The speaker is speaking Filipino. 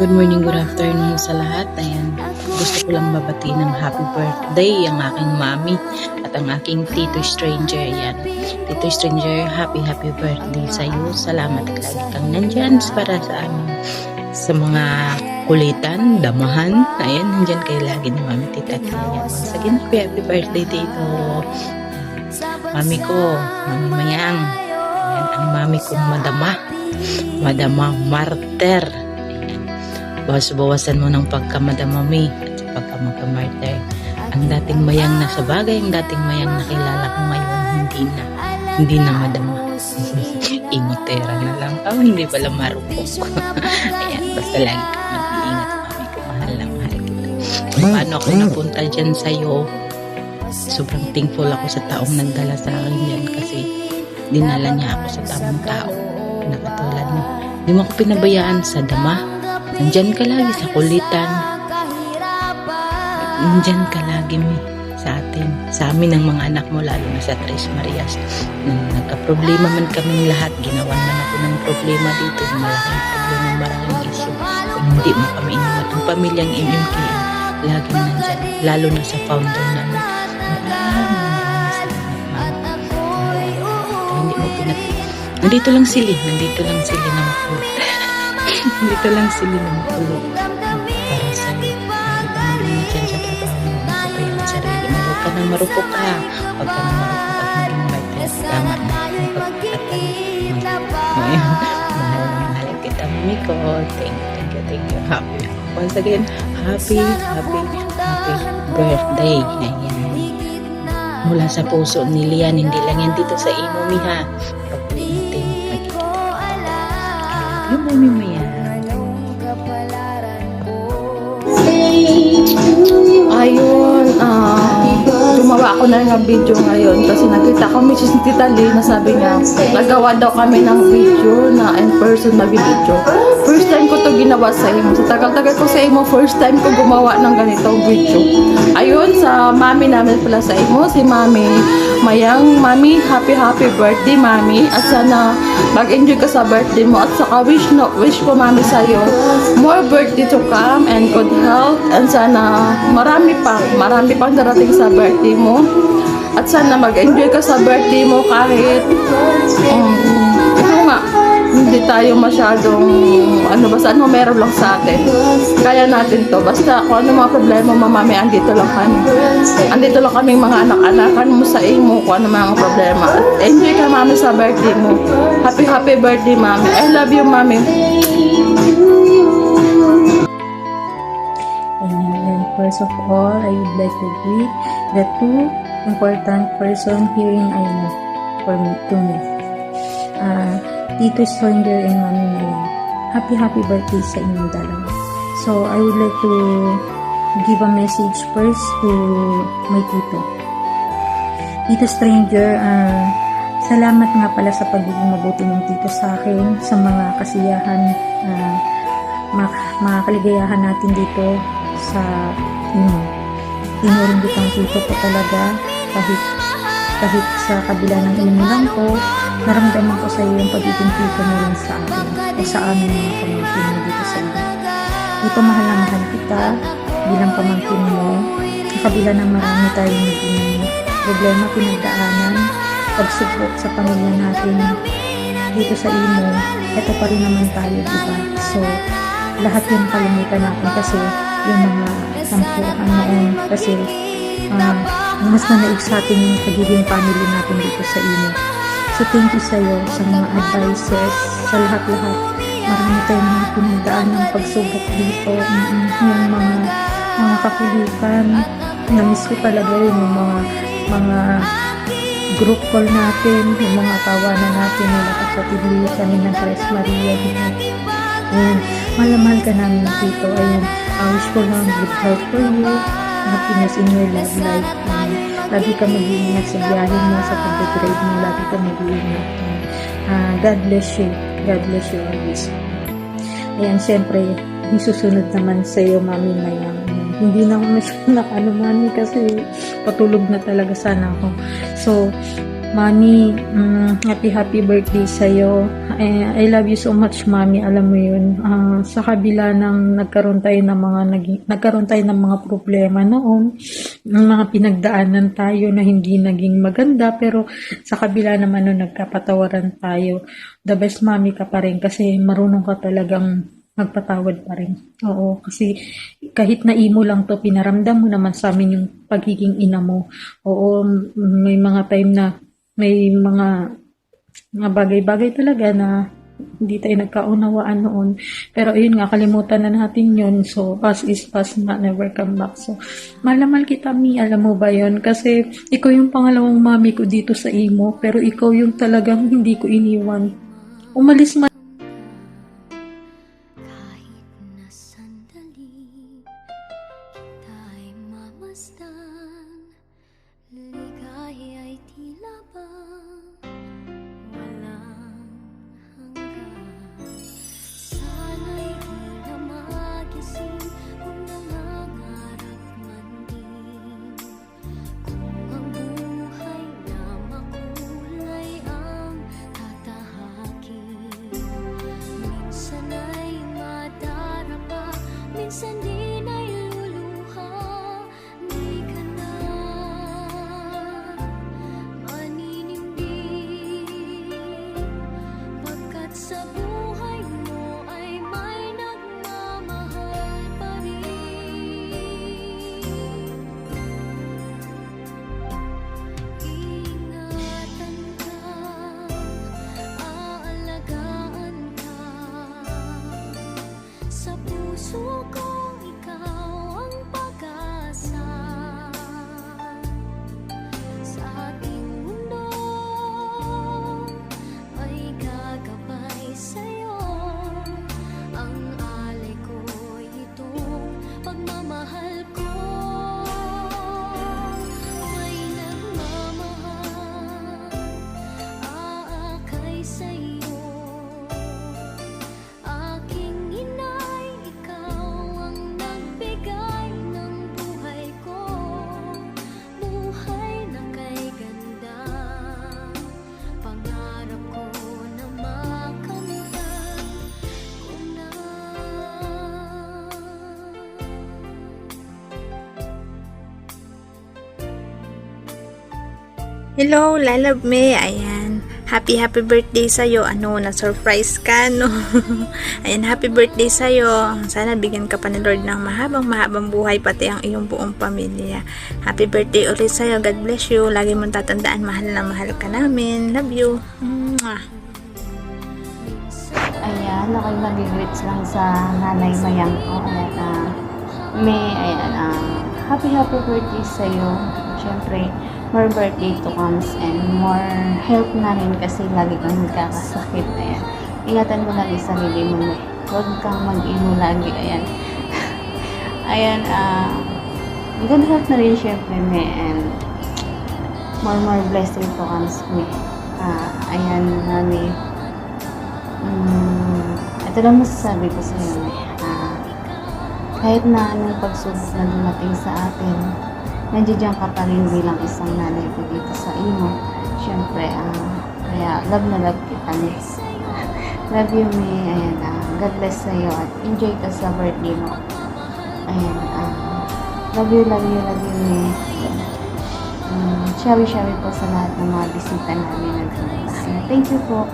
Good morning, good afternoon sa lahat. Ayan, gusto ko lang babatiin ng happy birthday ang aking mami at ang aking Tito Stranger. Ayan, Tito Stranger, happy birthday sa iyo. Salamat at lagi kang nandyan para sa amin. Sa mga kulitan, damahan, ayan, nandyan kayo lagi ni Mami Tita at Ayan, once again, happy birthday Tito. Mami ko, Mami Mayang. Ayan, ang mami kong Madama Marter. Bawas-bawasan mo ng pagkamadamami at sa pagkamagkamarter. Ang dating mayang na sa bagay, ang dating mayang nakilala ko ngayon, hindi na madama. Imotera na lang. Hindi pala marupok. Ayan, basta lagi ka mag-iingat, mami ko. Mahal na mahal kita. Kung paano ako napunta dyan sa'yo, sobrang thankful ako sa taong nagdala sa akin yan kasi dinala niya ako sa tamang tao na katulad mo. Hindi mo ako pinabayaan sa dama. Nandyan ka lagi sa kulitan. Nandyan ka lagi sa atin. Sa amin ng mga anak mo, lalo na sa Tres Marias. Nung nagka-problema man kaming lahat, ginawan man ako ng problema dito. Malaking problema, maraming issue. Kung hindi mo kami inuwat. Ang pamilyang MMK, laging nandyan. Lalo na sa founder namin. Maraming salamat, mama. Hindi mo nandito lang sila na makulot. Nandito lang sila na makulot. Para sa iyo. Hindi ka nandun dyan sa trabaho mo. Magpapayan ang sarili mo. Huwag ka nang marupok ka. Huwag ka nang marupok at maging martes. Tama na. Mahal kita, mami ko. Thank you. Happy. Once again, happy birthday. Ayan. Mula sa puso ni Lian, hindi lang yan dito sa Imomi ha. Pagpili natin, magkikita. I love you, Mami Maya. Ayun, gumawa ako na ng video ngayon kasi nakita ko si Tita Lee na sabi niya, nagawa daw kami ng video na in person na video. First time ko to ginawa sa imo. Sa tagal-tagal ko sa imo, first time ko gumawa ng ganitong video. Ayun, sa mami namin pala sa imo, si Mami Mayang. Mami, happy birthday, Mami. At sana mag-enjoy ka sa birthday mo. At saka wish ko, Mami, sa'yo more birthday to come and good health. And sana marami pang darating sa birthday mo. At sana mag-enjoy ka sa birthday mo kahit ito nga, hindi tayo masyadong basta meron lang sa atin. Kaya natin to. Basta kung ano mga problema mo, mami, andito lang kami. Andito lang kaming mga anak-anakan mo sa imo kung ano mga problema. At enjoy ka, mami, sa birthday mo. Happy birthday, mami. I love you, mami. And first of all, I would like to greet the two important person here in Aino to me. Tito Stranger and Mami Mayang. Happy birthday sa inyong dalawa. So, I would like to give a message first to my tito. Tito Stranger, salamat nga pala sa pagiging mabuti ng tito sa akin, sa mga kasiyahan, mga kaligayahan natin dito sa inyo. Tinuring kitang tito ko talaga kahit sa kabila ng inilang ko, naramdaman ko sa iyo yung pagiging tito mo rin sa akin o sa amin mga pamangkin mo dito sa iyo. Dito mahal na mahal kita bilang pamangkin mo, sa kabila ng marami tayong naging problema, pinagdaanan, pagsubok sa pamilya natin dito sa imo, ito pa rin naman tayo, diba? So, lahat yung kalimutan natin kasi yung mga sampuhan noon kasi mas nanaig sa atin yung pagiging family natin dito sa imo. So, thank you sa'yo sa mga advices, sa lahat-lahat. Marami tayong mga pinagdaan ng pagsubok dito, yung mga kakulitan. Namiss ko talaga yun, yung mga group call natin, yung mga tawanan natin, yung kapatid kami ng Tres Maria. Ayun, mahal ka namin dito. Ayun, I wish ko lang good health for you, happiness in your love life. Lagi ka mag-iingat sa biyahe mo, sa pag-grade mo, lagi ka mag-iingat. God bless you always. Ayan, syempre, yung susunod naman sa iyo, Mami Mayang. Hindi na ako masyadong mami kasi patulog na talaga sana ako. So, Mami, happy birthday sa'yo. I love you so much, Mami. Alam mo yun. Sa kabila ng nagkaroon tayo ng mga problema noon, ng mga pinagdaanan tayo na hindi naging maganda, pero sa kabila naman nun, nagkapatawaran tayo. The best Mami ka pa rin kasi marunong ka talagang magpatawad pa rin. Oo, kasi kahit na imo lang to, pinaramdam mo naman sa amin yung pagiging ina mo. Oo, may mga time na may mga bagay-bagay talaga na hindi tayo nagkaunawaan noon. Pero ayun nga, kalimutan na natin yun. So, past is past na, never come back. So, mahal na mahal kita, Mi. Alam mo ba yun? Kasi ikaw yung pangalawang mami ko dito sa imo, pero ikaw yung talagang hindi ko iniwan. Umalis man Kahit na sandali, kita'y mamasdan. Ligaya'y tila bang walang hanggan. Sana'y di na magising kung nangangarap man din. Kung ang buhay na makulay ang tatahakin. Minsan ay madarapa, minsan din ay luluha. Di ka na maninindig, pagkat sa buhay mo ay may nagmamahal pa rin. Ingatan ka, aalagaan ka. Sa puso ko, ikaw ang pag-asa. Sa ating mundo ay gagabay sa'yo. Ang alay ko'y itong pagmamahal ko. May nagmamahal, aakay sa'yo. Aking inay, ikaw ang nagbigay ng buhay ko. Buhay na kay ganda, pangarap ko na makamtan ko na. Hello, Lalab Me. Ayan. Happy birthday sa'yo. Ano, na-surprise ka, no? Ayan, happy birthday sa'yo. Sana bigyan ka pa ni Lord ng mahabang buhay, pati ang iyong buong pamilya. Happy birthday ulit sa'yo. God bless you. Lagi mong tatandaan, mahal na mahal ka namin. Love you. Mwah. Ayan, ako'y mag-greets lang sa nanay mayang ko. Ayan, happy birthday sa'yo. Siyempre, more birthday to comes and more health na rin kasi lagi kang nagkakasakit. Ayan, ingatan mo lagi sa sarili mo. Huwag kang mag-ino lagi. Ayan. Ayan, good health na rin siyempre, me. And more blessing to comes, me. Ayan, honey. Ito lang masasabi ko sa iyo, kahit na anong pagsubok na dumating sa atin, nandiyan ka pa rin bilang isang nanay ko dito sa imo. Siyempre, kaya love na love kita, miss. Love you, me. Ayan, God bless sa iyo at enjoy ka sa birthday mo. Ayan, love you, me. Shawi po sa lahat ng mga bisita namin. Thank you po.